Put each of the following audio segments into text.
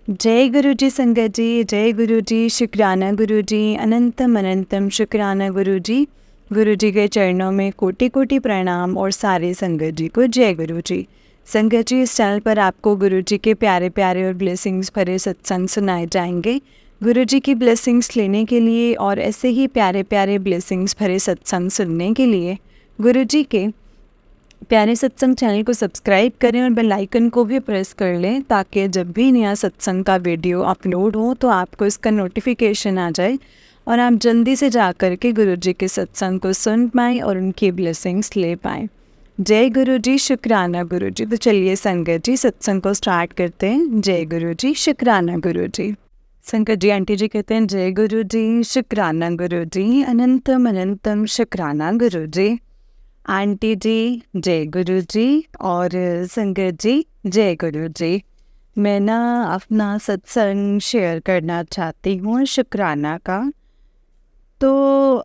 जय गुरु जी संगत जी, जय गुरु जी, शुक्राना गुरु जी, अनंतम अनंतम शुक्राना गुरु जी। गुरु जी के चरणों में कोटि कोटि प्रणाम और सारे संगत जी को जय गुरु जी। संगत जी, इस चैनल पर आपको गुरु जी के प्यारे प्यारे और ब्लेसिंग्स भरे सत्संग सुनाए जाएंगे। गुरु जी की ब्लेसिंग्स लेने के लिए और ऐसे ही प्यारे प्यारे ब्लेसिंग्स भरे सत्संग सुनने के लिए गुरु जी के प्यारे सत्संग चैनल को सब्सक्राइब करें और बेल आइकन को भी प्रेस कर लें, ताकि जब भी नया सत्संग का वीडियो अपलोड हो तो आपको इसका नोटिफिकेशन आ जाए और आप जल्दी से जा कर के गुरु जी के सत्संग को सुन पाएँ और उनकी ब्लेसिंग्स ले पाएँ। जय गुरु जी, शुक्राना गुरु जी। तो चलिए संगत जी, सत्संग को स्टार्ट करते हैं। जय गुरु जी, शुक्राना गुरु जी। संगत जी, आंटी जी कहते हैं जय गुरु जी, शुक्राना गुरु जी, अनंतम अनंतम शुक्राना गुरु जी। आंटी जी जय गुरु जी और संगत जी जय गुरु जी। मैं ना अपना सत्संग शेयर करना चाहती हूँ शुक्राना का। तो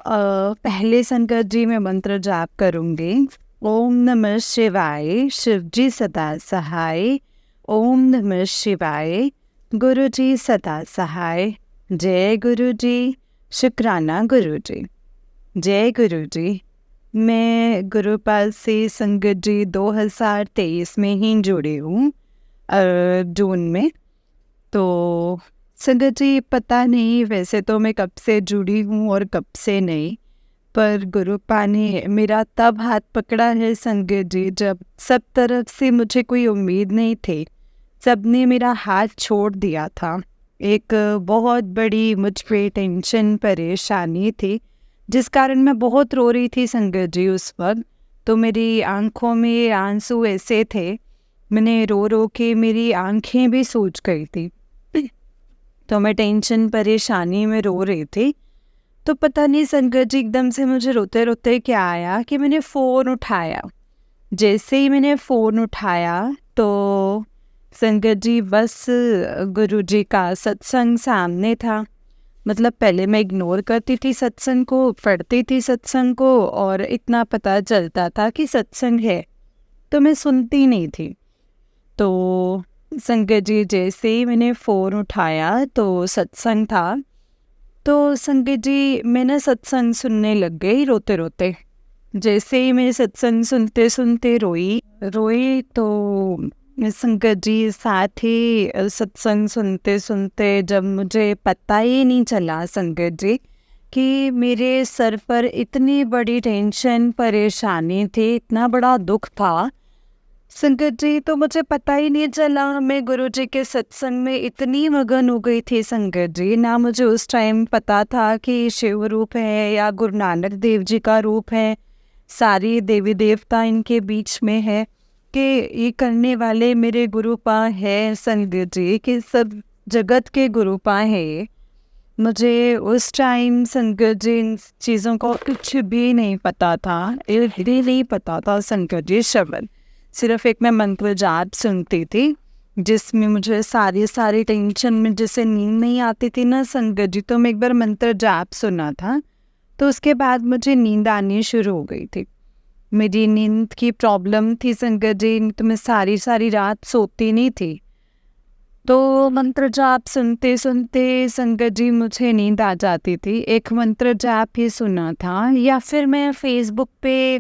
पहले संगत जी मैं मंत्र जाप करूँगी। ओम नमः शिवाय, शिव जी सदा सहाय। ओम नमः शिवाय, गुरु जी सदा सहाय। जय गुरु जी, शुक्राना गुरु जी। जय गुरु जी। मैं गुरुपाल से संगत जी 2023 में ही जुड़ी हूँ, जून में। तो संगत जी पता नहीं वैसे तो मैं कब से जुड़ी हूँ और कब से नहीं, पर गुरुपा ने मेरा तब हाथ पकड़ा है संगत जी जब सब तरफ से मुझे कोई उम्मीद नहीं थी। सबने मेरा हाथ छोड़ दिया था। एक बहुत बड़ी मुझ पे टेंशन परेशानी थी, जिस कारण मैं बहुत रो रही थी संगत जी उस वक्त। तो मेरी आंखों में आंसू ऐसे थे, मैंने रो रो के मेरी आंखें भी सूज गई थी। तो मैं टेंशन परेशानी में रो रही थी। तो पता नहीं संगत जी एकदम से मुझे रोते रोते क्या आया कि मैंने फ़ोन उठाया। जैसे ही मैंने फ़ोन उठाया तो संगत जी बस गुरु जी का सत्संग सामने था। मतलब पहले मैं इग्नोर करती थी सत्संग को, पढ़ती थी सत्संग को और इतना पता चलता था कि सत्संग है, तो मैं सुनती नहीं थी। तो संगत जी जैसे ही मैंने फ़ोन उठाया तो सत्संग था। तो संगत जी मैं ना सत्संग सुनने लग गई रोते रोते। जैसे ही मैं सत्संग सुनते सुनते रोई तो संगत जी साथ ही सत्संग सुनते सुनते जब मुझे पता ही नहीं चला संगत जी कि मेरे सर पर इतनी बड़ी टेंशन परेशानी थी, इतना बड़ा दुख था संगत जी, तो मुझे पता ही नहीं चला। मैं गुरु जी के सत्संग में इतनी मगन हो गई थी संगत जी, ना मुझे उस टाइम पता था कि शिव रूप है या गुरु नानक देव जी का रूप है, सारी देवी देवता इनके बीच में है, कि ये करने वाले मेरे गुरुपा है संगत जी, कि सब जगत के गुरुपा है ये। मुझे उस टाइम संगत जी इन चीज़ों का कुछ भी नहीं पता था, ये नहीं पता था संगत जी। शब्द सिर्फ एक मैं मंत्र जाप सुनती थी, जिसमें मुझे सारी टेंशन में जैसे नींद नहीं आती थी ना संगत जी, तो मैं एक बार मंत्र जाप सुना था तो उसके बाद मुझे नींद आनी शुरू हो गई थी। मेरी नींद की प्रॉब्लम थी संगत जी, तो मैं सारी रात सोती नहीं थी। तो मंत्र जाप सुनते सुनते संगत जी मुझे नींद आ जाती थी। एक मंत्र जाप ही सुना था, या फिर मैं फेसबुक पे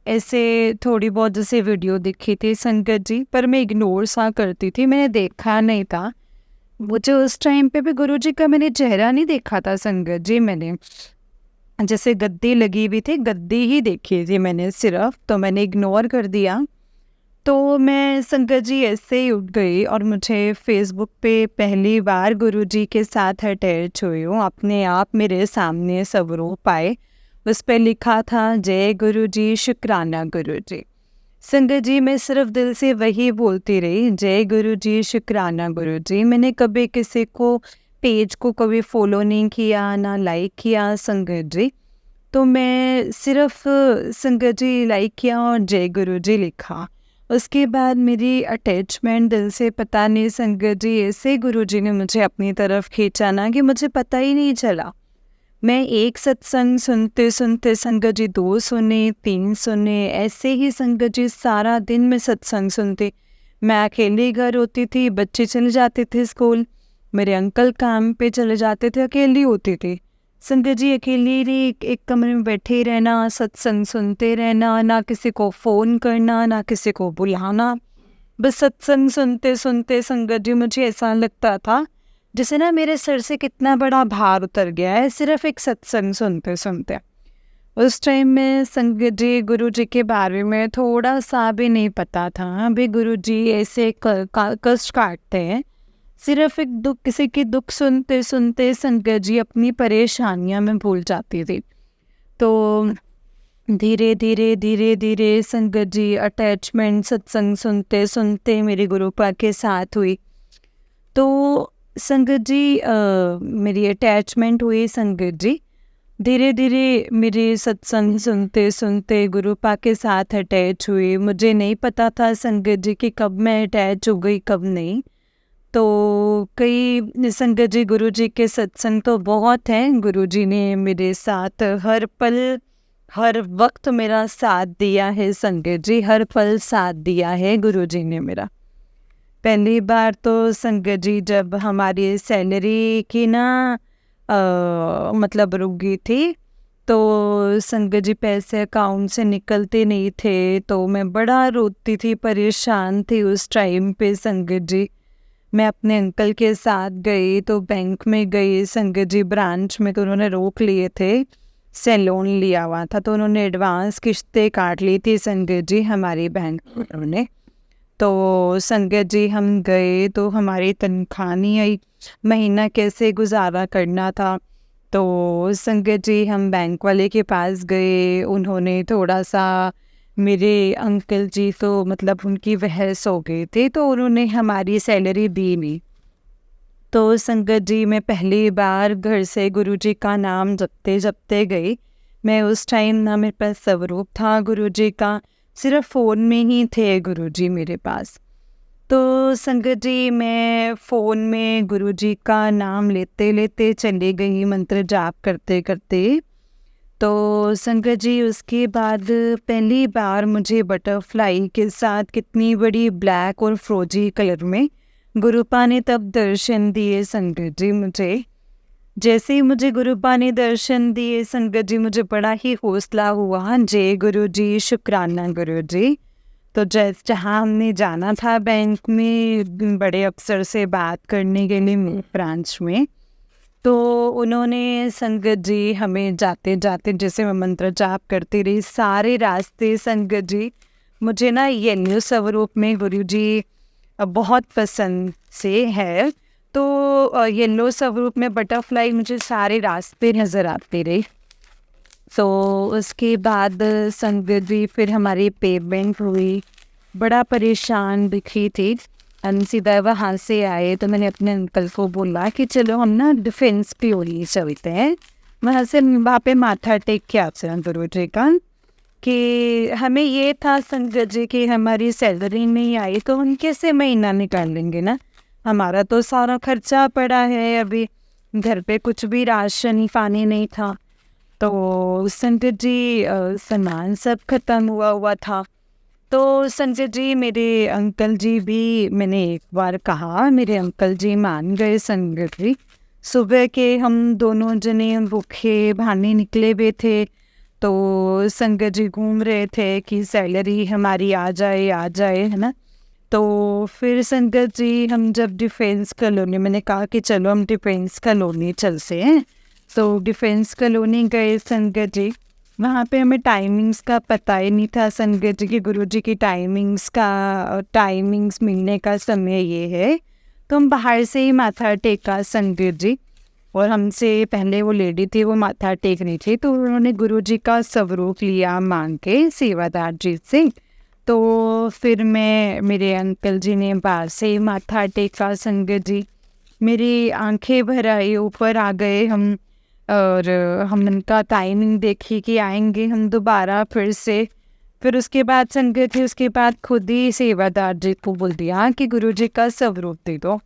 ऐसे थोड़ी बहुत जैसे वीडियो देखी थी संगत जी, पर मैं इग्नोर सा करती थी, मैंने देखा नहीं था। मुझे उस टाइम पे भी गुरु जी का मैंने चेहरा नहीं देखा था संगत जी। मैंने जैसे गद्दी लगी हुई थी, गद्दी ही देखी थी मैंने सिर्फ, तो मैंने इग्नोर कर दिया। तो मैं संगत जी ऐसे ही उठ गई और मुझे फेसबुक पे पहली बार गुरु जी के साथ अटैच हुई हूँ। अपने आप मेरे सामने सब रूप आए, उस पर लिखा था जय गुरु जी, शुक्राना गुरु जी। संगत जी मैं सिर्फ दिल से वही बोलती रही, जय गुरु जी, शुक्राना गुरु जी। मैंने कभी किसी को पेज को कभी फॉलो नहीं किया, ना लाइक किया संगत जी। तो मैं सिर्फ संगत जी लाइक किया और जय गुरु जी लिखा। उसके बाद मेरी अटैचमेंट दिल से पता नहीं संगत जी, ऐसे गुरु जी ने मुझे अपनी तरफ खींचा ना कि मुझे पता ही नहीं चला। मैं एक सत्संग सुनते सुनते संगत जी 2 सुने, 3 सुने, ऐसे ही संगत जी सारा दिन में सत्संग सुनती। मैं अकेले घर होती थी, बच्चे चले जाते थे स्कूल, मेरे अंकल काम पे चले जाते थे, अकेली होती थी। संगत जी अकेली ही एक कमरे में बैठे ही रहना, सत्संग सुनते रहना, ना किसी को फ़ोन करना, ना किसी को बुलाना, बस सत्संग सुनते सुनते संगत जी मुझे ऐसा लगता था जैसे ना मेरे सर से कितना बड़ा भार उतर गया है सिर्फ एक सत्संग सुनते सुनते। उस टाइम में संगत जी गुरु जी के बारे में थोड़ा सा भी नहीं पता था। अभी गुरु जी ऐसे कष्ट काटते हैं, सिर्फ एक दुख, किसी की दुख सुनते सुनते संगत जी अपनी परेशानियां में भूल जाती थी। तो धीरे धीरे धीरे धीरे संगत जी अटैचमेंट सत्संग सुनते सुनते मेरे गुरुपा के साथ हुई। तो संगत जी मेरी अटैचमेंट हुई संगत जी, धीरे धीरे मेरे सत्संग सुनते सुनते गुरुपा के साथ अटैच हुई। मुझे नहीं पता था संगत जी कि कब मैं अटैच हो गई कब नहीं। तो कई संगत जी गुरु जी के सत्संग तो बहुत हैं, गुरु जी ने मेरे साथ हर पल हर वक्त मेरा साथ दिया है संगत जी, हर पल साथ दिया है गुरु जी ने मेरा। पहली बार तो संगत जी जब हमारी सैलरी की ना मतलब रुक गई थी, तो संगत जी पैसे अकाउंट से निकलते नहीं थे, तो मैं बड़ा रोती थी, परेशान थी उस टाइम पे संगत जी। मैं अपने अंकल के साथ गई तो बैंक में गई संगत जी, ब्रांच में, तो उन्होंने रोक लिए थे, से लोन लिया हुआ था, तो उन्होंने एडवांस किस्तें काट ली थी संगत जी हमारी बैंक ने। तो संगत जी हम गए तो हमारी तनख्वाह नहीं आई, महीना कैसे गुजारा करना था। तो संगत जी हम बैंक वाले के पास गए, उन्होंने थोड़ा सा, मेरे अंकल जी तो मतलब उनकी बहस हो गई थी, तो उन्होंने हमारी सैलरी दी नहीं। तो संगत जी मैं पहली बार घर से गुरु जी का नाम जपते जपते गई। मैं उस टाइम ना मेरे पास स्वरूप था गुरु जी का, सिर्फ फ़ोन में ही थे गुरु जी मेरे पास। तो संगत जी मैं फ़ोन में गुरु जी का नाम लेते लेते चली गई, मंत्र जाप करते करते। तो संगत जी उसके बाद पहली बार मुझे बटरफ्लाई के साथ कितनी बड़ी ब्लैक और फ्रोजी कलर में गुरुपा ने तब दर्शन दिए संगत जी मुझे। जैसे ही मुझे गुरुपा ने दर्शन दिए संगत जी, मुझे बड़ा ही हौसला हुआ, जय गुरु जी, शुक्राना गुरु जी। तो जहाँ हमने जाना था बैंक में बड़े अफसर से बात करने के लिए ब्रांच में, तो उन्होंने संगत जी हमें जाते जाते, जैसे मैं मंत्र जाप करती रही सारे रास्ते संगत जी, मुझे ना येलो स्वरूप में गुरु जी बहुत पसंद से है, तो येलो स्वरूप में बटरफ्लाई मुझे सारे रास्ते नज़र आते रहे। तो उसके बाद संगत जी फिर हमारी पेमेंट हुई, बड़ा परेशान दिखी थी। हम सीधा वहाँ से आए तो मैंने अपने अंकल को बोला कि चलो हम ना डिफेंस कॉलोनी चलते हैं, वहाँ से वहाँ पे माथा टेक के आते हैं गुरु जी का। कि हमें ये था संगत जी कि हमारी सैलरी नहीं आई तो हम कैसे महीना निकाल लेंगे ना, हमारा तो सारा खर्चा पड़ा है, अभी घर पे कुछ भी राशन पानी नहीं था। तो संगत जी सामान सब खत्म हुआ था। तो संजय जी मेरे अंकल जी भी, मैंने एक बार कहा, मेरे अंकल जी मान गए संगत जी। सुबह के हम दोनों जने भूखे भाने निकले हुए थे, तो संगत जी घूम रहे थे कि सैलरी हमारी आ जाए है ना। तो फिर संगत जी हम जब डिफेंस कॉलोनी, मैंने कहा कि चलो हम डिफेंस कॉलोनी चलते हैं, तो डिफेंस कॉलोनी गए संगत जी। वहाँ पे हमें टाइमिंग्स का पता ही नहीं था संगत जी की, गुरु जी की टाइमिंग्स मिलने का समय ये है। तो हम बाहर से ही माथा टेका संगत जी, और हमसे पहले वो लेडी थी वो माथा टेक रही थी, तो उन्होंने गुरु जी का स्वरूप लिया मांग के सेवादार जी से। तो फिर मेरे अंकल जी ने बाहर से ही माथा टेका संगत जी, मेरी आंखें भर आई, ऊपर आ गए हम, और हम उनका टाइमिंग देखी कि आएंगे हम दोबारा फिर से। फिर उसके बाद संगत जी उसके बाद खुद ही सेवादार जी को बोल दिया कि गुरु जी का स्वरूप दे दो।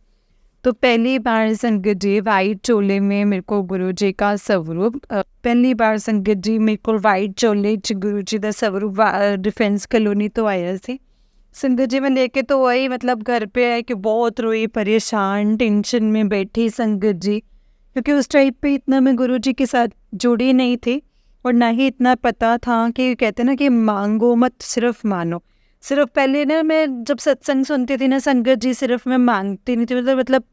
तो पहली बार संगत जी वाइट चोले में मेरे को गुरु जी का स्वरूप, पहली बार संगत जी मेरे को वाइट चोले गुरु जी का स्वरूप डिफेंस कॉलोनी तो आया थे, संगत जी मैं लेके तो वही मतलब घर पे है कि बहुत रोई, परेशान, टेंशन में बैठी संगत जी, क्योंकि उस टाइप पे इतना मैं गुरुजी के साथ जुड़ी नहीं थी और ना ही इतना पता था कि कहते हैं ना कि मांगो मत सिर्फ मानो। सिर्फ पहले ना मैं जब सत्संग सुनती थी ना संगत जी, सिर्फ मैं मांगती नहीं थी, मतलब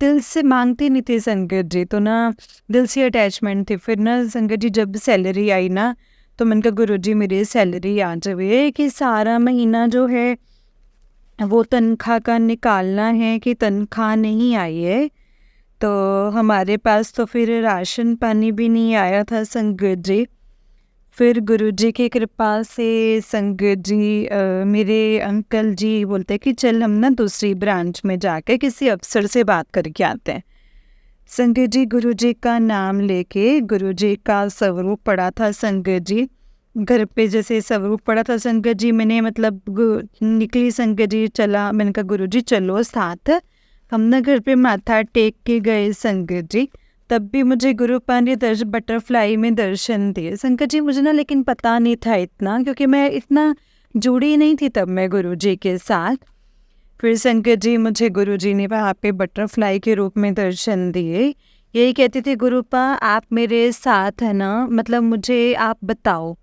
दिल से मांगती नहीं थी संगत जी, तो ना दिल से अटैचमेंट थी। फिर ना संगत जी जब सैलरी आई ना, तो मैंने कहा गुरुजी मेरी सैलरी आ जाए कि सारा महीना जो है वो तनख्वाह का निकालना है कि तनख्वाह नहीं आई है। तो हमारे पास तो फिर राशन पानी भी नहीं आया था संगत जी। फिर गुरुजी की कृपा से संगत जी मेरे अंकल जी बोलते कि चल हम ना दूसरी ब्रांच में जाके किसी अफसर से बात करके आते हैं। संगत जी गुरुजी का नाम लेके गुरुजी का स्वरूप पड़ा था संगत जी, घर पे जैसे स्वरूप पड़ा था संगत जी, मैंने मतलब निकली संगत जी, चला, मैंने कहा गुरुजी चलो साथ, हम ना घर पे माथा टेक के गए संगत जी। तब भी मुझे गुरुपा ने बटरफ्लाई में दर्शन दिए संगत जी, मुझे ना लेकिन पता नहीं था इतना, क्योंकि मैं इतना जुड़ी नहीं थी तब मैं गुरुजी के साथ। फिर संगत जी मुझे गुरुजी ने वहाँ पे बटरफ्लाई के रूप में दर्शन दिए, यही कहती थी गुरुपा आप मेरे साथ है ना, मतलब मुझे आप बताओ।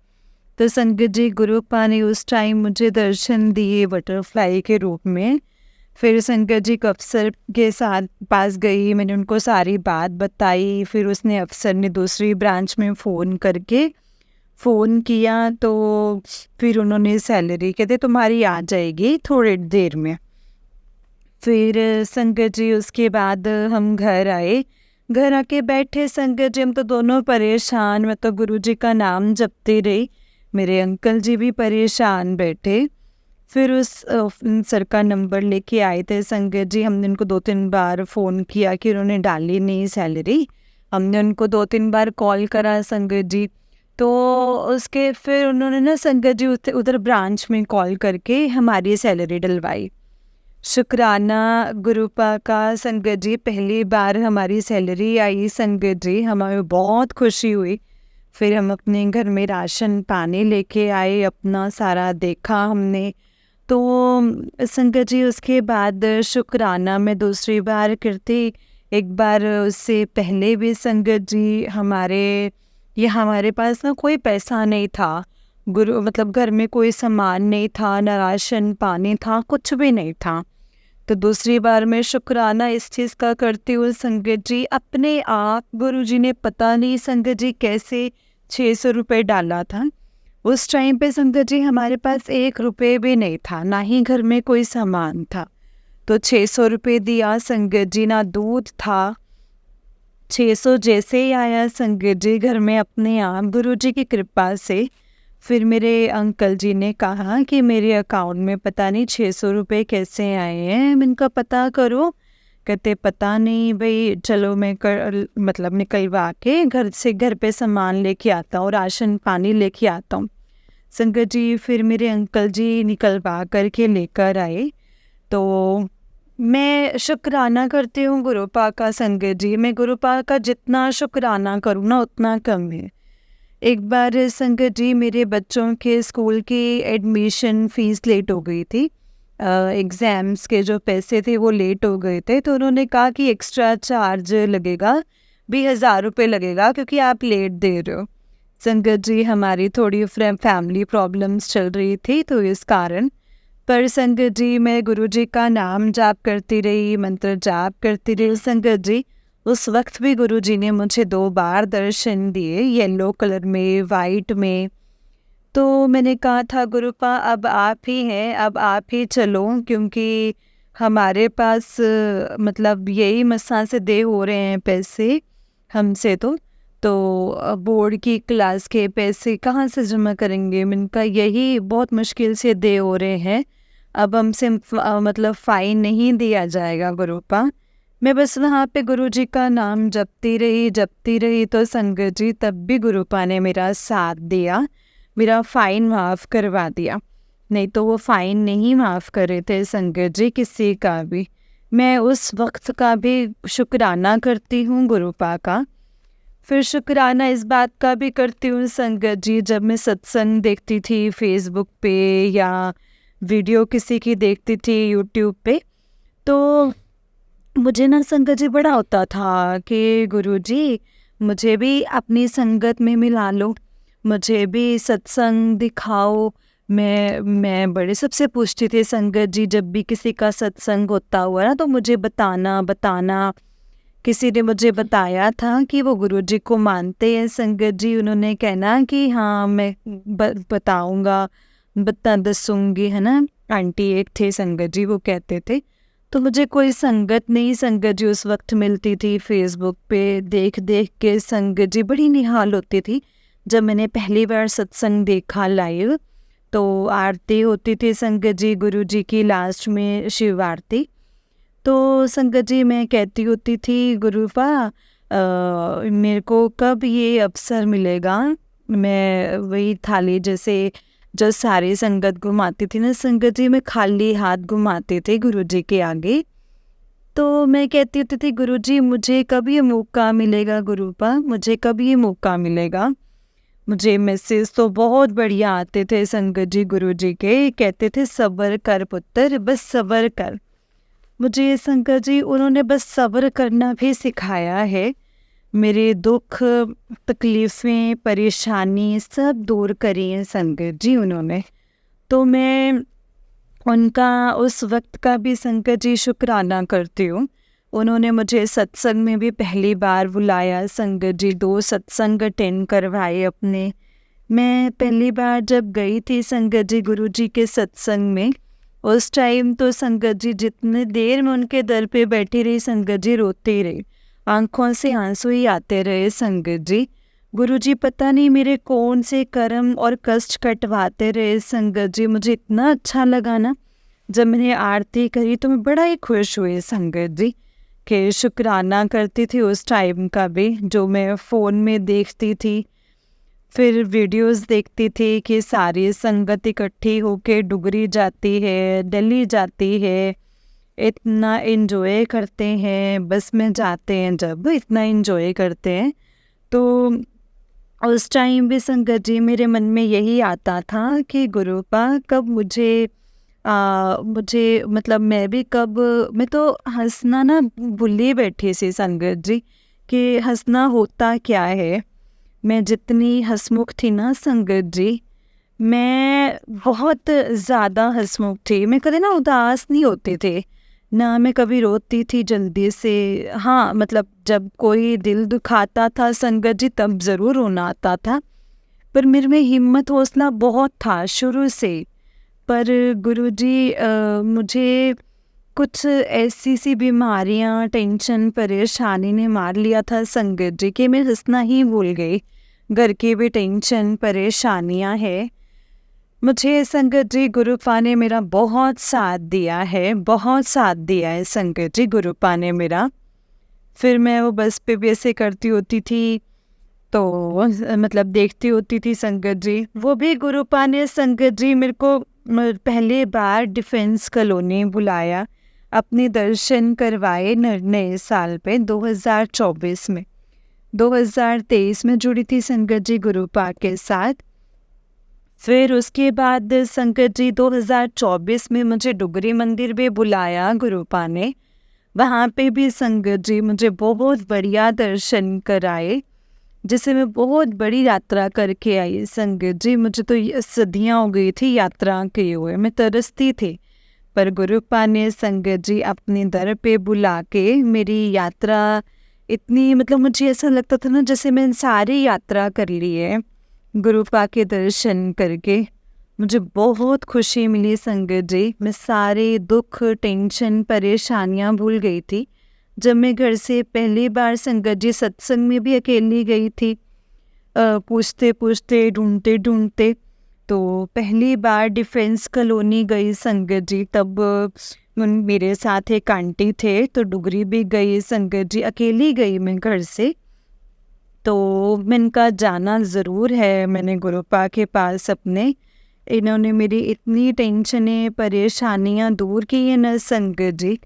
तो संगत जी गुरुपा ने उस टाइम मुझे दर्शन दिए बटरफ्लाई के रूप में। फिर संगत जी को अफसर के साथ पास गई, मैंने उनको सारी बात बताई। फिर उसने अफसर ने दूसरी ब्रांच में फ़ोन किया, तो फिर उन्होंने सैलरी कहते तुम्हारी आ जाएगी थोड़ी देर में। फिर संगत जी उसके बाद हम घर आए, घर आके बैठे संगत जी, हम तो दोनों परेशान, मैं तो गुरुजी का नाम जपती रही, मेरे अंकल जी भी परेशान बैठे। फिर उस सर का नंबर लेके आए थे संगत जी, हमने उनको 2-3 बार फ़ोन किया कि उन्होंने डाली नहीं सैलरी, हमने उनको 2-3 बार कॉल करा संगत जी। तो उसके फिर उन्होंने ना संगत जी उधर ब्रांच में कॉल करके हमारी सैलरी डलवाई। शुक्राना गुरुपा का संगत जी, पहली बार हमारी सैलरी आई संगत जी, हमें बहुत खुशी हुई। फिर हम अपने घर में राशन पानी लेके आए, अपना सारा देखा हमने। तो संगत जी उसके बाद शुक्राना मैं दूसरी बार करती, एक बार उससे पहले भी संगत जी हमारे पास ना कोई पैसा नहीं था, मतलब घर में कोई सामान नहीं था, ना राशन पानी था, कुछ भी नहीं था। तो दूसरी बार मैं शुक्राना इस चीज़ का करती हूँ संगत जी, अपने आप गुरुजी ने पता नहीं संगत जी कैसे 600 रुपये डाला था। उस टाइम पे संगत जी हमारे पास 1 रुपये भी नहीं था, ना ही घर में कोई सामान था। तो 600 रुपये दिया संगत जी, ना दूध था। 600 जैसे ही आया संगत जी घर में अपने आप गुरुजी की कृपा से, फिर मेरे अंकल जी ने कहा कि मेरे अकाउंट में पता नहीं 600 रुपये कैसे आए हैं, मैं इनका पता करो। कहते पता नहीं भाई, चलो मैं मतलब निकलवा के घर पे सामान लेके आता हूँ, राशन पानी लेके आता हूँ। संगत जी फिर मेरे अंकल जी निकलवा करके लेकर आए। तो मैं शुक्राना करती हूँ गुरुपा का संगत जी, मैं गुरुपा का जितना शुक्राना करूँ ना उतना कम है। एक बार संगत जी मेरे बच्चों के स्कूल की एडमिशन फ़ीस लेट हो गई थी, एग्ज़ाम्स के जो पैसे थे वो लेट हो गए थे, तो उन्होंने कहा कि एक्स्ट्रा चार्ज लगेगा, 20,000 रुपये लगेगा क्योंकि आप लेट दे रहे हो। संगत जी हमारी थोड़ी फैमिली प्रॉब्लम्स चल रही थी, तो इस कारण पर संगत जी मैं गुरुजी का नाम जाप करती रही, मंत्र जाप करती रही संगत जी। उस वक्त भी गुरुजी ने मुझे 2 बार दर्शन दिए, येलो कलर में, वाइट में। तो मैंने कहा था गुरुपा अब आप ही हैं, अब आप ही चलो, क्योंकि हमारे पास मतलब यही मसा से दे हो रहे हैं पैसे हमसे, तो बोर्ड की क्लास के पैसे कहाँ से जमा करेंगे। मैंने कहा यही बहुत मुश्किल से दे हो रहे हैं, अब हमसे मतलब फ़ाइन नहीं दिया जाएगा गुरुपा। मैं बस वहाँ पे गुरुजी का नाम जपती रही, तो संगत जी तब भी गुरुपा ने मेरा साथ दिया, मेरा फ़ाइन माफ़ करवा दिया, नहीं तो वो फ़ाइन नहीं माफ़ कर रहे थे संगत जी किसी का भी। मैं उस वक्त का भी शुक्राना करती हूँ गुरुपा का। फिर शुक्राना इस बात का भी करती हूँ संगत जी, जब मैं सत्संग देखती थी फेसबुक पे या वीडियो किसी की देखती थी यूट्यूब पे, तो मुझे ना संगत जी बड़ा होता था कि गुरुजी मुझे भी अपनी संगत में मिला लो, मुझे भी सत्संग दिखाओ। मैं बड़े सबसे पूछती थी संगत जी, जब भी किसी का सत्संग होता हुआ ना तो मुझे बताना बताना। किसी ने मुझे बताया था कि वो गुरुजी को मानते हैं संगत जी, उन्होंने कहना कि हाँ मैं बताऊंगा, बता दसूंगी, है ना। आंटी एक थे संगत जी, वो कहते थे। तो मुझे कोई संगत नहीं संगत जी उस वक्त मिलती थी। फेसबुक पे देख देख के संगत जी बड़ी निहाल होती थी। जब मैंने पहली बार सत्संग देखा लाइव, तो आरती होती थी संगत जी, गुरु जी की लास्ट में शिव आरती। तो संगत जी मैं कहती होती थी गुरुपा मेरे को कब ये अवसर मिलेगा। मैं वही थाली जैसे जो सारी संगत घुमाती थी ना संगत जी, मैं खाली हाथ घुमाते थे गुरु जी के आगे। तो मैं कहती होती थी गुरुजी मुझे कब ये मौका मिलेगा, गुरुपा मुझे कब ये मौका मिलेगा। मुझे मैसेज तो बहुत बढ़िया आते थे संगत जी गुरुजी के, कहते थे सब्र कर पुत्र, बस सब्र कर। मुझे संगत जी उन्होंने बस सब्र करना भी सिखाया है। मेरे दुख तकलीफ़ें परेशानी सब दूर करी हैं संगत जी उन्होंने। तो मैं उनका उस वक्त का भी संगत जी शुक्राना करती हूँ। उन्होंने मुझे सत्संग में भी पहली बार बुलाया संगत जी, 2 सत्संग अटेंड करवाए अपने। मैं पहली बार जब गई थी संगत जी गुरुजी के सत्संग में, उस टाइम तो संगत जी जितने देर मैं उनके दर पे बैठी रही संगत जी रोती रही, आंखों से आंसू ही आते रहे संगत जी। गुरुजी पता नहीं मेरे कौन से कर्म और कष्ट कटवाते रहे संगत जी। मुझे इतना अच्छा लगा ना जब मैंने आरती करी, तो मैं बड़ा ही खुश हुई संगत जी कि शुक्राना करती थी उस टाइम का भी, जो मैं फ़ोन में देखती थी, फिर वीडियोस देखती थी कि सारी संगत इकट्ठी होके डुगरी जाती है, दिल्ली जाती है, इतना एंजॉय करते हैं, बस में जाते हैं जब इतना एंजॉय करते हैं। तो उस टाइम भी संगत जी मेरे मन में यही आता था कि गुरुपा कब मुझे मतलब मैं भी कब, मैं तो हंसना ना भूल ही बैठी सी संगत जी कि हंसना होता क्या है। मैं जितनी हंसमुख थी ना संगत जी, मैं बहुत ज़्यादा हंसमुख थी। मैं कभी ना उदास नहीं होती थी, ना मैं कभी रोती थी जल्दी से। हाँ मतलब जब कोई दिल दुखाता था संगत जी तब ज़रूर रोना आता था, पर मेरे में हिम्मत हौसला बहुत था शुरू से। पर गुरुजी मुझे कुछ ऐसी सी बीमारियां टेंशन परेशानी ने मार लिया था संगत जी कि मैं हंसना ही भूल गई। घर की भी टेंशन परेशानियां है। मुझे संगत जी गुरुपा ने मेरा बहुत साथ दिया है, बहुत साथ दिया है संगत जी गुरुपा ने मेरा। फिर मैं वो बस पे भी ऐसे करती होती थी, तो मतलब देखती होती थी संगत जी। वो भी गुरुपा ने संगत जी मेरे को पहली बार डिफेंस कॉलोनी बुलाया, अपने दर्शन करवाए नए साल पे 2024 में। 2023 में जुड़ी थी संगत जी गुरुपा के साथ। फिर उसके बाद संगत जी 2024 में मुझे डुगरी मंदिर भी बुलाया गुरुपा ने। वहाँ पे भी संगत जी मुझे बहुत बढ़िया दर्शन कराए, जिससे मैं बहुत बड़ी यात्रा करके आई संगत जी। मुझे तो सदियाँ हो गई थी यात्रा किए हुए, मैं तरसती थी। पर गुरुपा ने संगत जी अपने दर पे बुला के मेरी यात्रा इतनी, मतलब मुझे ऐसा लगता था ना जैसे मैं सारी यात्रा कर ली है गुरुपा के दर्शन करके। मुझे बहुत खुशी मिली संगत जी। मैं सारे दुख टेंशन परेशानियां भूल गई थी जब मैं घर से पहली बार संगत जी सत्संग में भी अकेली गई थी, पूछते पूछते ढूंढते ढूंढते। तो पहली बार डिफेंस कॉलोनी गई संगत जी, तब मेरे साथ एक आंटी थे, तो डुगरी भी गई संगत जी, अकेली गई मैं घर से। तो मैं इनका जाना ज़रूर है मैंने गुरुपा के पास अपने। इन्होंने मेरी इतनी टेंशनें परेशानियां दूर की हैं न संगत जी,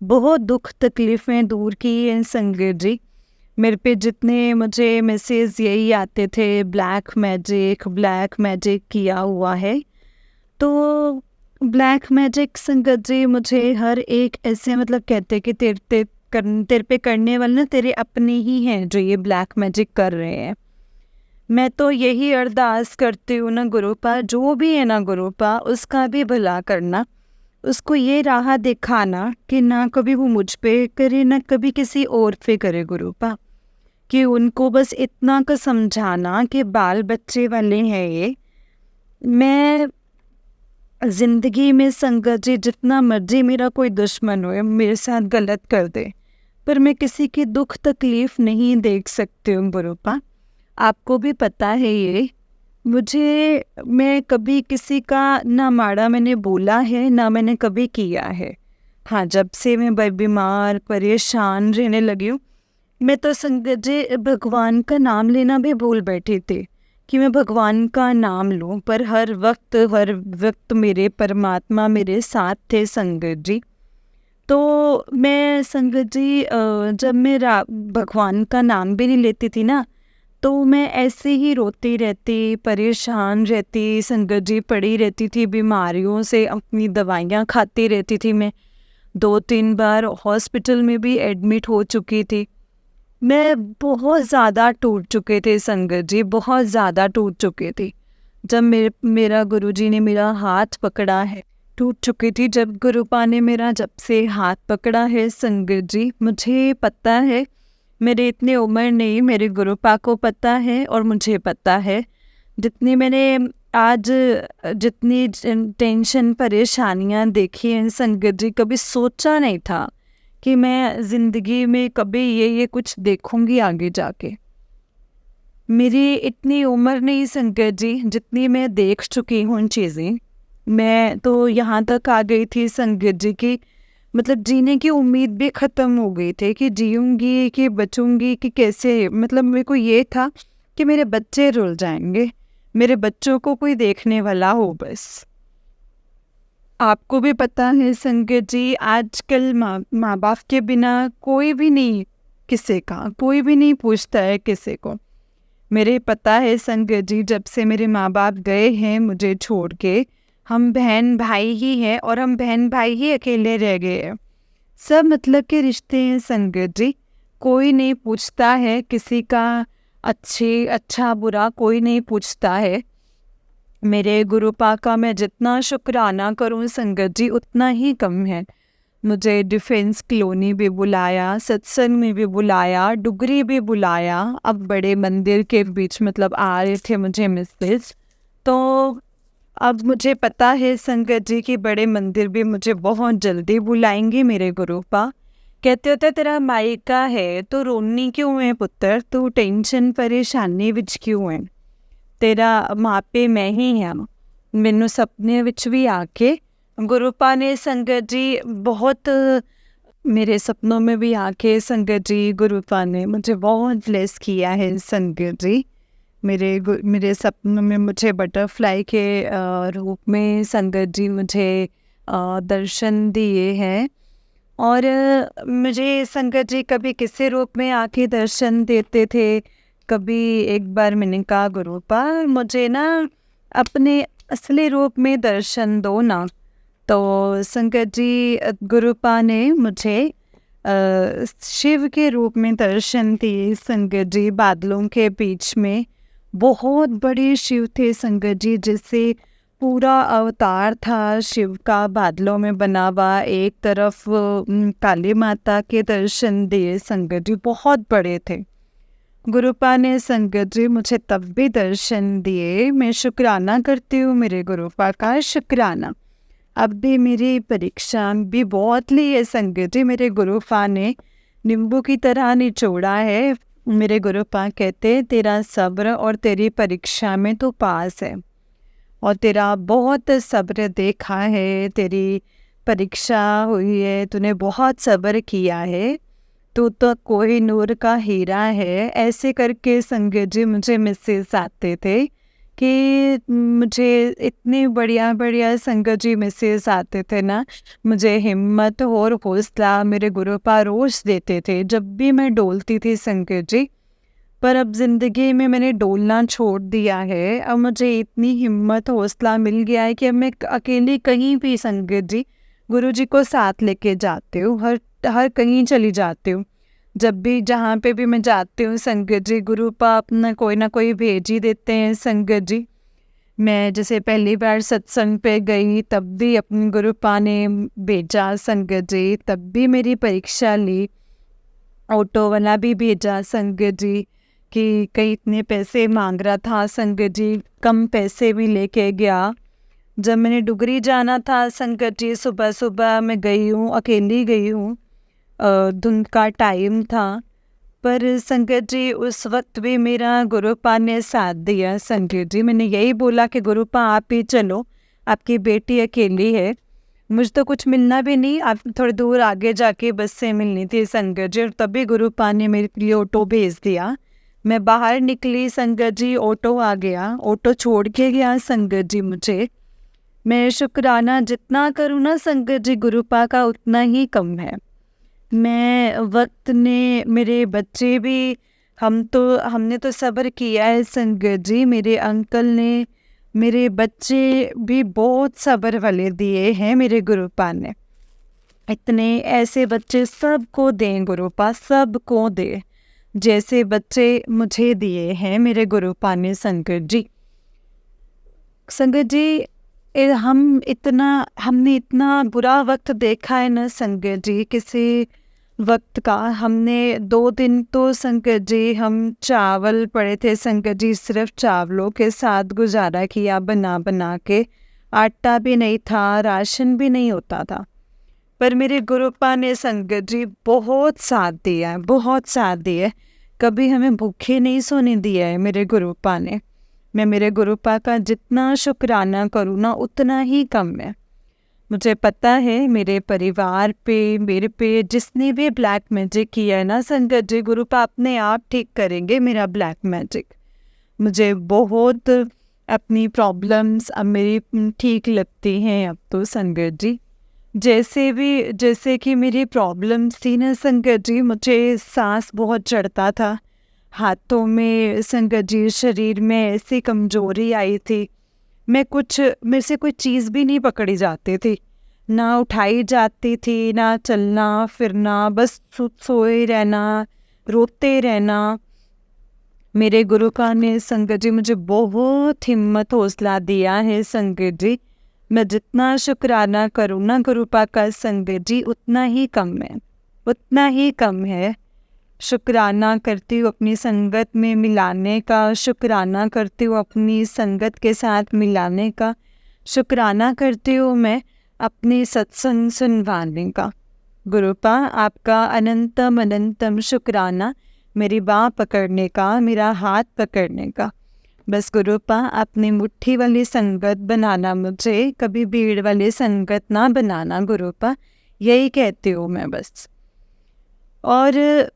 बहुत दुख तकलीफ़ें दूर की हैं संगत जी। मेरे पे जितने मुझे मैसेज यही आते थे ब्लैक मैजिक किया हुआ है। तो ब्लैक मैजिक संगत जी मुझे हर एक ऐसे मतलब कहते कि तेरे पे करने वाले ना तेरे अपने ही हैं जो ये ब्लैक मैजिक कर रहे हैं। मैं तो यही अरदास करती हूँ ना गुरुपा, जो भी है ना गुरुपा उसका भी भला करना, उसको ये राह दिखाना कि ना कभी वो मुझ पे करे ना कभी किसी और पे करे गुरुपा, कि उनको बस इतना का समझाना कि बाल बच्चे वाले हैं ये। मैं ज़िंदगी में संगत जी जितना मर्जी मेरा कोई दुश्मन हो मेरे साथ गलत कर दे, पर मैं किसी की दुख तकलीफ़ नहीं देख सकती हूँ गुरुपा। आपको भी पता है ये, मैं कभी किसी का ना माड़ा मैंने बोला है ना मैंने कभी किया है। हाँ, जब से मैं बीमार परेशान रहने लगी हूँ, मैं तो संगत जी भगवान का नाम लेना भी भूल बैठी थी कि मैं भगवान का नाम लूँ, पर हर वक्त मेरे परमात्मा मेरे साथ थे संगत जी। तो मैं संगत जी जब मैं भगवान का नाम भी नहीं लेती थी ना, तो मैं ऐसे ही रोती रहती, परेशान रहती संगत जी, पड़ी रहती थी बीमारियों से, अपनी दवाइयाँ खाती रहती थी। मैं 2-3 बार हॉस्पिटल में भी एडमिट हो चुकी थी। मैं बहुत ज़्यादा टूट चुके थे संगत जी, बहुत ज़्यादा टूट चुके थे। जब मेरा गुरुजी ने मेरा हाथ पकड़ा है, टूट चुकी थी जब गुरुपा ने मेरा जब से हाथ पकड़ा है संगत जी, मुझे पता है मेरे इतनी उम्र नहीं, मेरे गुरुपा को पता है और मुझे पता है, जितनी मैंने आज जितनी टेंशन परेशानियां देखी हैं संगत जी, कभी सोचा नहीं था कि मैं ज़िंदगी में कभी ये कुछ देखूंगी आगे जाके। मेरी इतनी उम्र नहीं संगत जी जितनी मैं देख चुकी हूँ चीज़ें। मैं तो यहाँ तक आ गई थी संगत जी की मतलब जीने की उम्मीद भी ख़त्म हो गई थी कि जीऊँगी कि बचूँगी कि कैसे, मतलब मेरे को ये था कि मेरे बच्चे रुल जाएंगे, मेरे बच्चों को कोई देखने वाला हो बस। आपको भी पता है संगत जी, आजकल माँ बाप के बिना कोई भी नहीं, किसी का कोई भी नहीं पूछता है किसी को। मेरे पता है संगत जी, जब से मेरे माँ बाप गए हैं मुझे छोड़ के, हम बहन भाई ही हैं और हम बहन भाई ही अकेले रह गए हैं। सब मतलब के रिश्ते हैं संगत जी, कोई नहीं पूछता है किसी का, अच्छा बुरा कोई नहीं पूछता है। मेरे गुरुपा का मैं जितना शुक्राना करूं संगत जी उतना ही कम है। मुझे डिफेंस कॉलोनी भी बुलाया, सत्संग में भी बुलाया, डुगरी भी बुलाया, अब बड़े मंदिर के बीच मतलब आ रहे थे मुझे मैसेज, तो अब मुझे पता है संगत जी कि बड़े मंदिर भी मुझे बहुत जल्दी बुलाएंगे मेरे गुरुपा। कहते होते तेरा मायका है तो रोनी क्यों है पुत्र, तू टेंशन परेशानी विच क्यों है, तेरा मापे मैं ही हाँ। मैनू सपने विच भी आके गुरुपा ने संगत जी बहुत, मेरे सपनों में भी आके संगत जी गुरुपा ने मुझे बहुत ब्लेस किया है संगत जी। मेरे सपनों में मुझे बटरफ्लाई के रूप में संगत जी मुझे दर्शन दिए हैं, और मुझे संगत जी कभी किसी रूप में आके दर्शन देते थे। कभी एक बार मैंने कहा गुरुपा मुझे ना अपने असली रूप में दर्शन दो ना, तो संगत जी गुरुपा ने मुझे शिव के रूप में दर्शन दिए संगत जी। बादलों के बीच में बहुत बड़े शिव थे संगत जी, जिससे पूरा अवतार था शिव का बादलों में बना हुआ। एक तरफ काली माता के दर्शन दिए संगत जी, बहुत बड़े थे। गुरुपा ने संगत जी मुझे तब भी दर्शन दिए। मैं शुक्राना करती हूँ मेरे गुरुपा का, शुक्राना। अब भी मेरी परीक्षा भी बहुत ली है संगत जी, मेरे गुरुपा ने नींबू की तरह निचोड़ा है। मेरे गुरुपा कहते तेरा सब्र और तेरी परीक्षा में तो पास है, और तेरा बहुत सब्र देखा है, तेरी परीक्षा हुई है, तूने बहुत सब्र किया है, तू तो कोहिनूर का हीरा है। ऐसे करके संगत जी मुझे मैसेज आते थे कि मुझे इतने बढ़िया बढ़िया संगत जी मैसेज आते थे ना, मुझे हिम्मत और हौसला मेरे गुरुपा रोज देते थे जब भी मैं डोलती थी संगत जी। पर अब ज़िंदगी में मैंने डोलना छोड़ दिया है। अब मुझे इतनी हिम्मत हौसला मिल गया है कि अब मैं अकेली कहीं भी संगत जी, गुरु जी को साथ लेके जाती हूँ, हर हर कहीं चली जाती हूँ। जब भी जहाँ पे भी मैं जाती हूँ संगत जी, गुरु पा अपना कोई ना कोई भेज ही देते हैं संगत जी। मैं जैसे पहली बार सत्संग पे गई तब भी अपने गुरु पा ने भेजा संगत जी, तब भी मेरी परीक्षा ली। ऑटो वाला भी भेजा संगत जी कि कहीं इतने पैसे मांग रहा था संगत जी, कम पैसे भी लेके गया। जब मैंने डुगरी जाना था संगत जी, सुबह सुबह मैं गई हूँ, अकेली गई हूँ, धुंध का टाइम था, पर संगत जी उस वक्त भी मेरा गुरुपा ने साथ दिया संगत जी। मैंने यही बोला कि गुरुपा आप ही चलो, आपकी बेटी अकेली है, मुझे तो कुछ मिलना भी नहीं, आप थोड़ी दूर आगे जाके बस से मिलनी थी संगत जी। और तभी गुरुपा ने मेरे लिए ऑटो भेज दिया। मैं बाहर निकली संगत जी, ऑटो आ गया, ऑटो छोड़ के गया संगत जी मुझे। मैं शुक्राना जितना करूँ ना संगत जी गुरुपा का उतना ही कम है। मैं वक्त ने, मेरे बच्चे भी, हमने तो सब्र किया है संगत जी, मेरे अंकल ने, मेरे बच्चे भी बहुत सब्र वाले दिए हैं मेरे गुरुपा ने। इतने ऐसे बच्चे सबको दें गुरुपा, सबको दे, जैसे बच्चे मुझे दिए हैं मेरे गुरुपा ने संगत जी। संगत जी हमने इतना बुरा वक्त देखा है ना संगत जी, किसी वक्त का। हमने 2 दिन तो संगत जी हम चावल पड़े थे संगत जी, सिर्फ चावलों के साथ गुजारा किया बना बना के। आटा भी नहीं था, राशन भी नहीं होता था। पर मेरे गुरुपा ने संगत जी बहुत साथ दिया है, बहुत साथ दिया है। कभी हमें भूखे नहीं सोने दिया है मेरे गुरुपा ने। मैं मेरे गुरुपा का जितना शुक्राना करूँ ना उतना ही कम है। मुझे पता है मेरे परिवार पे, मेरे पे जिसने भी ब्लैक मैजिक किया है ना संगत जी, गुरुपा अपने आप ठीक करेंगे मेरा ब्लैक मैजिक। मुझे बहुत अपनी प्रॉब्लम्स अब मेरी ठीक लगती हैं अब तो संगत जी। जैसे कि मेरी प्रॉब्लम्स थी ना संगत जी, मुझे सांस बहुत चढ़ता था, हाथों में संगत जी, शरीर में ऐसी कमजोरी आई थी। मेरे से कोई चीज़ भी नहीं पकड़ी जाती थी, ना उठाई जाती थी, ना चलना फिरना, बस सोए रहना, रोते रहना। मेरे गुरुपा ने संगत जी मुझे बहुत हिम्मत हौसला दिया है संगत जी। मैं जितना शुक्राना करूँ ना गुरुपा का संगत जी उतना ही कम है, उतना ही कम है। शुक्राना करती हूँ अपनी संगत में मिलाने का, शुक्राना करती हूँ अपनी संगत के साथ मिलाने का, शुक्राना करती हूँ मैं अपनी सत्संग सुनवाने का। गुरुपा आपका अनंतम अनंतम शुक्राना मेरी बाँह पकड़ने का, मेरा हाथ पकड़ने का। बस गुरुपा अपनी मुट्ठी वाली संगत बनाना, मुझे कभी भीड़ वाली संगत ना बनाना गुरुपा, यही कहती हूँ मैं बस। और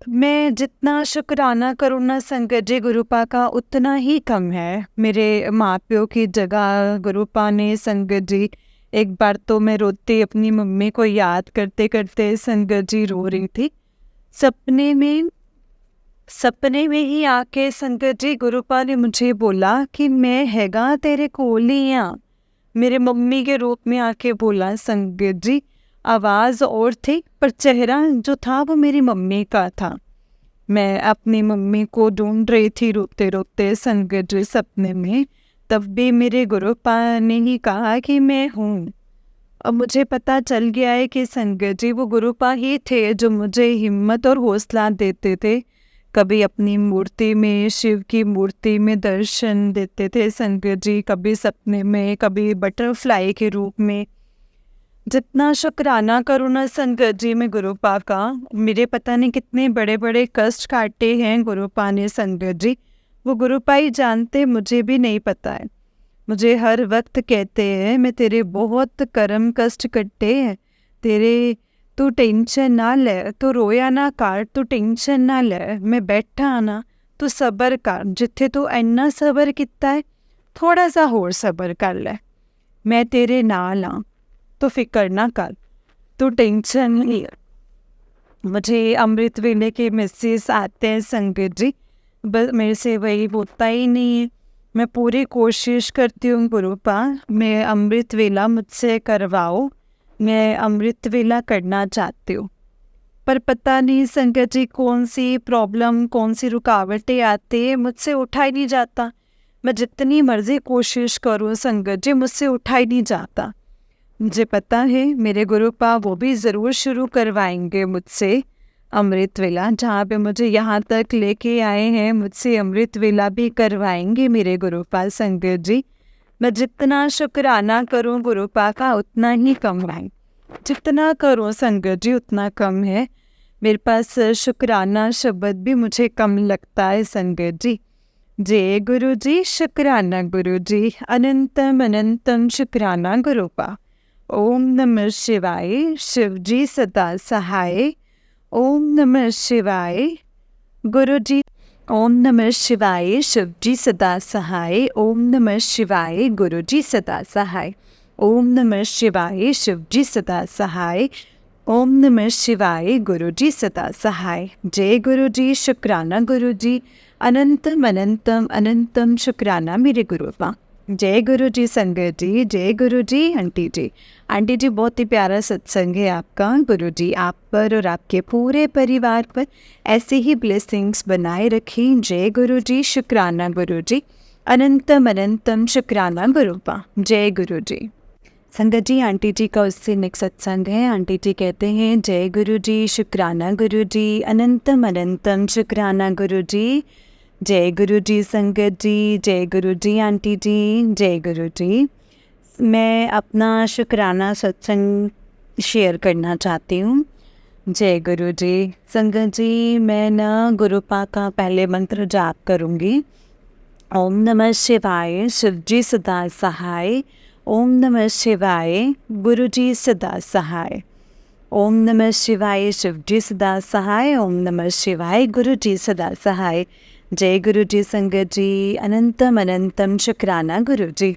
मैं जितना शुक्राना करूँ ना संगत जी गुरुपा का उतना ही कम है। मेरे माँ प्यो की जगह गुरुपा ने संगत जी, एक बार तो मैं रोती अपनी मम्मी को याद करते करते संगत जी रो रही थी। सपने में ही आके संगत जी गुरुपा ने मुझे बोला कि मैं हैगा तेरे कोल ही हाँ, मेरे मम्मी के रूप में आके बोला संगत जी। आवाज़ और थी पर चेहरा जो था वो मेरी मम्मी का था। मैं अपनी मम्मी को ढूंढ रही थी रोते रोते संगत जी सपने में, तब भी मेरे गुरुपा ने ही कहा कि मैं हूँ। अब मुझे पता चल गया है कि संगत जी वो गुरुपा ही थे जो मुझे हिम्मत और हौसला देते थे। कभी अपनी मूर्ति में, शिव की मूर्ति में दर्शन देते थे संगत जी, कभी सपने में, कभी बटरफ्लाई के रूप में। जितना शुक्राना करूँ ना संगत जी मैं गुरुपा का, मेरे पता नहीं कितने बड़े बड़े कष्ट काटे हैं गुरुपा ने संगत जी, वो गुरुपा ही जानते, मुझे भी नहीं पता है। मुझे हर वक्त कहते हैं मैं तेरे बहुत कर्म कष्ट कट्टे हैं, तेरे तू टेंशन ना ले, तू रोया ना कर, तू टेंशन ना ले, मैं बैठा ना, तू सबर कर, जिथे तू इन्ना सबर किता है थोड़ा सा होर सबर कर ले, मैं तेरे नाल हाँ, तो फिक्र ना कर, तू टेंशन नहीं। मुझे अमृत वेले के मैसेज आते हैं संगत जी, बस मेरे से वही होता ही नहीं है। मैं पूरी कोशिश करती हूँ गुरुपा, मैं अमृत वेला मुझसे करवाओ, मैं अमृत वेला करना चाहती हूँ। पर पता नहीं संकट जी कौन सी प्रॉब्लम, कौन सी रुकावटें आती है, मुझसे उठा ही नहीं जाता। मैं जितनी मर्जी कोशिश करूँ संकट जी, मुझसे उठा ही नहीं जाता। मुझे पता है मेरे गुरुपा वो भी ज़रूर शुरू करवाएंगे मुझसे अमृत वेला, जहाँ पे मुझे यहाँ तक लेके आए हैं, मुझसे अमृत वेला भी करवाएंगे मेरे गुरुपा संकट जी। मैं जितना शुक्राना करूँ गुरुपा का उतना ही कम है, जितना करूँ संकट जी उतना कम है। मेरे पास शुक्राना शब्द भी मुझे कम लगता है संकट जी। जय गुरु जी, शुक्राना गुरु जी, अनंतम अनंतम शुक्राना गुरुपा। ओम नमः शिवाय, शिव जी सदा सहाय। ओम नमः शिवाय गुरु जी। ओम नमः शिवाय, शिव जी सदा सहाय। ओम नमः शिवाय गुरु जी सदा सहाय। ओम नमः शिवाय, शिव जी सदा सहाय। ओम नमः शिवाय गुरु जी सदा सहाय। जय गुरु जी, शुक्राना गुरु जी, अनंतम अनंतम अनंतम शुक्राना मेरे गुरुपा। जय गुरु जी संगत जी, जय गुरु जी आंटी जी। आंटी जी बहुत ही प्यारा सत्संग है आपका। गुरु जी आप पर और आपके पूरे परिवार पर ऐसे ही ब्लेसिंग्स बनाए रखें। जय गुरु जी, शुक्राना गुरु जी, अनंतम अनंतम शुक्राना गुरुपा। जय गुरु जी। संगत जी आंटी जी का उससे नेक्स्ट सत्संग है। आंटी जी कहते हैं जय गुरु जी, शुक्राना गुरु जी, अनंतम अनंतम शुक्राना गुरु जी। जय गुरु जी संगत जी, जय गुरु जी आंटी जी, जय गुरु जी। मैं अपना शुक्राना सत्संग शेयर करना चाहती हूँ। जय गुरु जी संगत जी, मैं न गुरुपा का पहले मंत्र जाप करूँगी। ओम नमः शिवाय, शिव जी सदा सहाय। ओम नमः शिवाय, गुरु जी सदा सहाय। ओम नमः शिवाय, शिव जी सदा सहाय। ओम नमः शिवाय, गुरु जी सदा सहाय। जय गुरु जी संगत जी, अनंतम अनंतम शुक्राना गुरु जी।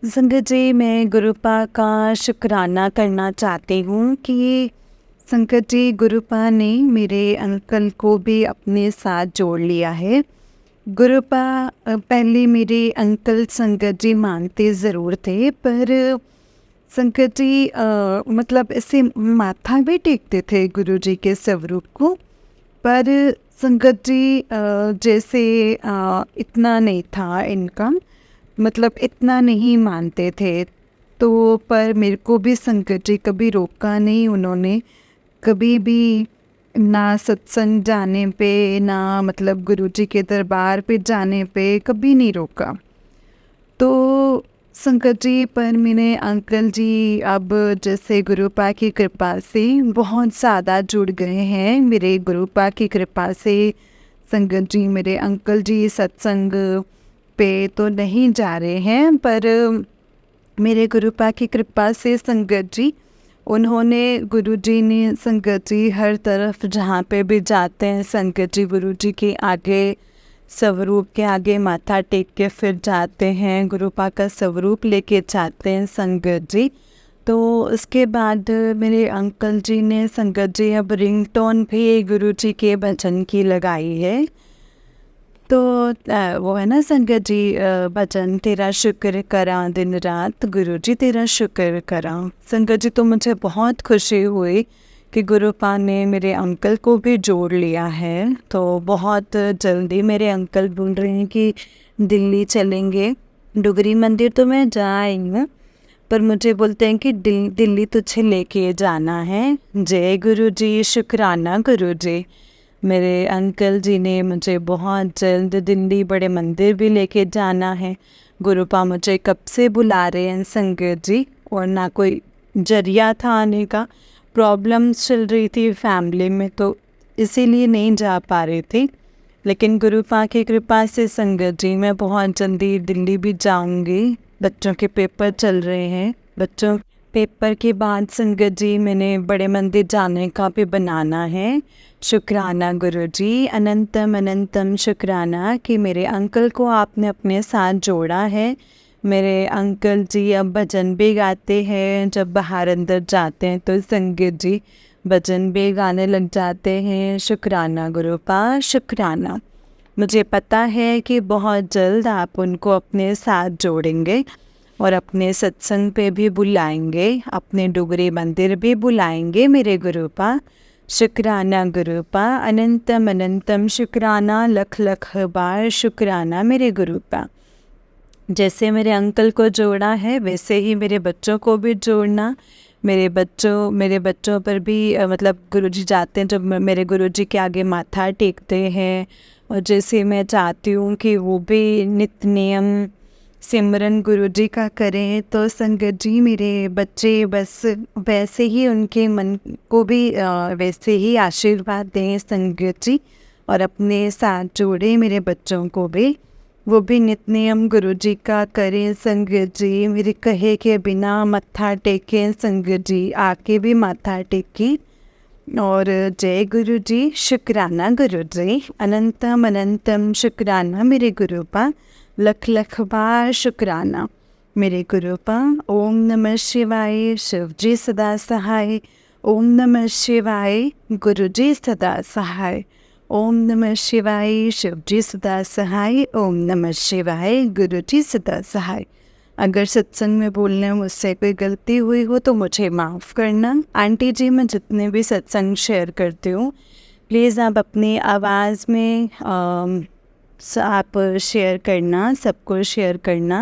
संगत जी मैं गुरुपा का शुक्राना करना चाहती हूँ कि संगत जी गुरुपा ने मेरे अंकल को भी अपने साथ जोड़ लिया है। गुरुपा पहले मेरे अंकल संगत जी मानते ज़रूर थे, पर संगत जी मतलब ऐसे माथा भी टेकते थे गुरु जी के स्वरूप को, पर संगत जी जैसे इतना नहीं था इनका, मतलब इतना नहीं मानते थे। तो पर मेरे को भी संगत जी कभी रोका नहीं उन्होंने, कभी भी ना सत्संग जाने पे, ना मतलब गुरुजी के दरबार पे जाने पे कभी नहीं रोका। तो संगत जी पर मेरे अंकल जी अब जैसे गुरुपा की कृपा से बहुत ज़्यादा जुड़ गए हैं। मेरे गुरुपा की कृपा से संगत जी मेरे अंकल जी सत्संग पे तो नहीं जा रहे हैं, पर मेरे गुरुपा की कृपा से संगत जी उन्होंने, गुरुजी ने संगत जी हर तरफ जहाँ पे भी जाते हैं संगत जी गुरुजी के आगे स्वरूप के आगे माथा टेक के फिर जाते हैं, गुरुपा का स्वरूप लेके जाते हैं संगत जी। तो उसके बाद मेरे अंकल जी ने संगत जी अब रिंगटोन भी गुरुजी के भजन की लगाई है। तो वो है ना संगत जी भजन, तेरा शुक्र करा दिन रात गुरु जी तेरा शुक्र करा। संगत जी तो मुझे बहुत खुशी हुई कि गुरुपा ने मेरे अंकल को भी जोड़ लिया है। तो बहुत जल्दी मेरे अंकल बोल रहे हैं कि दिल्ली चलेंगे। डुगरी मंदिर तो मैं जा आई हूँ, पर मुझे बोलते हैं कि दिल्ली तुझे लेके जाना है। जय गुरु जी, शुक्राना गुरु जी। मेरे अंकल जी ने मुझे बहुत जल्द दिल्ली बड़े मंदिर भी लेके जाना है। गुरुपा मुझे कब से बुला रहे हैं संगत जी, और ना कोई जरिया था आने का, प्रॉब्लम्स चल रही थी फैमिली में तो इसीलिए नहीं जा पा रही थी। लेकिन गुरुपा की कृपा से संगत जी मैं बहुत जल्दी दिल्ली भी जाऊंगी। बच्चों के पेपर चल रहे हैं, बच्चों पेपर के बाद संगत जी मैंने बड़े मंदिर जाने का भी बनाना है। शुक्राना गुरु जी, अनंतम अनंतम शुक्राना कि मेरे अंकल को आपने अपने साथ जोड़ा है। मेरे अंकल जी अब भजन भी गाते हैं, जब बाहर अंदर जाते हैं तो संगत जी भजन भी गाने लग जाते हैं। शुक्राना गुरुपा, शुक्राना। मुझे पता है कि बहुत जल्द आप उनको अपने साथ जोड़ेंगे और अपने सत्संग पे भी बुलाएंगे, अपने डुगरे मंदिर भी बुलाएंगे मेरे गुरुपा। शुक्राना गुरुपा, अनंतम अनंतम शुक्राना, लख लख बार शुक्राना मेरे गुरुपा। जैसे मेरे अंकल को जोड़ा है वैसे ही मेरे बच्चों को भी जोड़ना। मेरे बच्चों पर भी मतलब गुरुजी जाते हैं, जब मेरे गुरुजी के आगे माथा टेकते हैं, और जैसे मैं चाहती हूँ कि वो भी नित्य नियम सिमरन गुरुजी का करें, तो संगत जी मेरे बच्चे बस वैसे ही उनके मन को भी वैसे ही आशीर्वाद दें संगत जी, और अपने साथ जोड़े मेरे बच्चों को भी, वो भी नित्य नियम गुरुजी का करें संगत जी। मेरे कहे के बिना मत्था टेकें संगत जी, आके भी माथा टेकें। और जय गुरु जी, शुक्राना गुरु जी, अनंतम अनंतम शुक्राना मेरे गुरुपा, लख लख बार शुक्राना मेरे गुरुपा। ओम नमः शिवाय, शिव जी सदा सहाय। ओम नमः शिवाय, गुरु जी सदा सहाय। ओम नमः शिवाय, शिव जी सदा सहाय। ओम नमः शिवाय, गुरु जी सदा सहाय। अगर सत्संग में बोलने मुझसे कोई गलती हुई हो तो मुझे माफ़ करना। आंटी जी, मैं जितने भी सत्संग शेयर करती हूँ प्लीज़ आप अपनी आवाज़ में आप शेयर करना, सबको शेयर करना।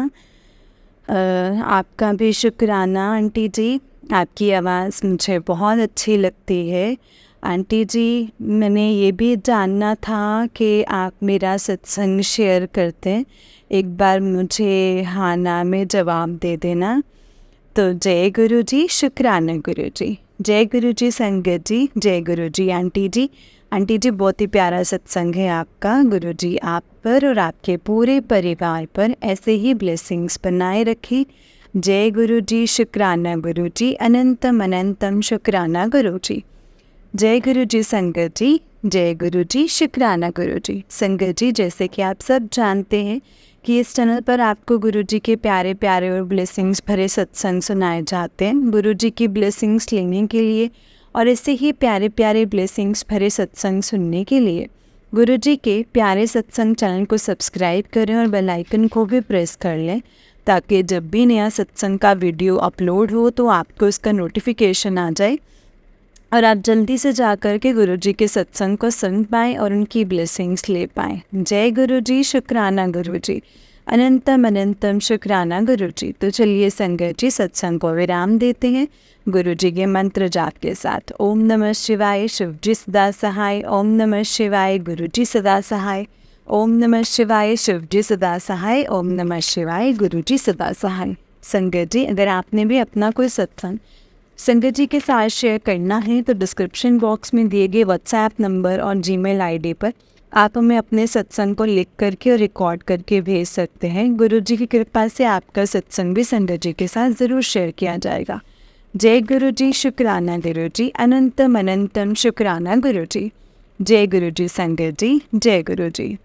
आपका भी शुक्राना आंटी जी, आपकी आवाज़ मुझे बहुत अच्छी लगती है। आंटी जी, मैंने ये भी जानना था कि आप मेरा सत्संग शेयर करते हैं, एक बार मुझे हाँ ना में जवाब दे देना। तो जय गुरु जी, शुक्राना गुरु जी। जय गुरु जी संगत जी, जय गुरु जी आंटी जी। आंटी जी, बहुत ही प्यारा सत्संग है आपका। गुरु जी आप पर और आपके पूरे परिवार पर ऐसे ही ब्लेसिंग्स बनाए रखें। जय गुरु जी, शुक्राना गुरु जी, अनंतम अनंतम शुक्राना गुरु जी। जय गुरु जी संगत जी, जय गुरु जी, शुक्राना गुरु जी। संगत जी, जैसे कि आप सब जानते हैं कि इस चैनल पर आपको गुरु जी के प्यारे प्यारे और ब्लेसिंग्स भरे सत्संग सुनाए जाते हैं। गुरु जी की ब्लेसिंग्स लेने के लिए और ऐसे ही प्यारे प्यारे ब्लेसिंग्स भरे सत्संग सुनने के लिए गुरु जी के प्यारे सत्संग चैनल को सब्सक्राइब करें और बेल आइकन को भी प्रेस कर लें, ताकि जब भी नया सत्संग का वीडियो अपलोड हो तो आपको उसका नोटिफिकेशन आ जाए और आप जल्दी से जा कर के गुरु जी के सत्संग को सुन पाएँ और उनकी ब्लेसिंग्स ले पाएँ। जय गुरु जी, शुक्राना गुरु जी, अनंतम अनंतम शुक्राना गुरु जी। तो चलिए संगत जी, सत्संग को विराम देते हैं गुरु जी के मंत्र जाप के साथ। ओम नमः शिवाय, शिव जी सदा सहाय। ओम नमः शिवाय, गुरु जी सदा सहाय। ओम नमः शिवाय, शिव जी सदा सहाय। ओम नमः शिवाय, गुरु जी सदा सहाय। संगत जी, अगर आपने भी अपना कोई सत्संग संगत जी के साथ शेयर करना है तो डिस्क्रिप्शन बॉक्स में दिए गए व्हाट्सएप नंबर और जीमेल आईडी पर आप हमें अपने सत्संग को लिख करके और रिकॉर्ड करके भेज सकते हैं। गुरु जी की कृपा से आपका सत्संग भी संगत जी के साथ ज़रूर शेयर किया जाएगा। जय गुरु जी, शुक्राना गुरु जी, अनंतम अनंतम शुक्राना गुरु जी। जय गुरु जी संगत जी, जय गुरु जी।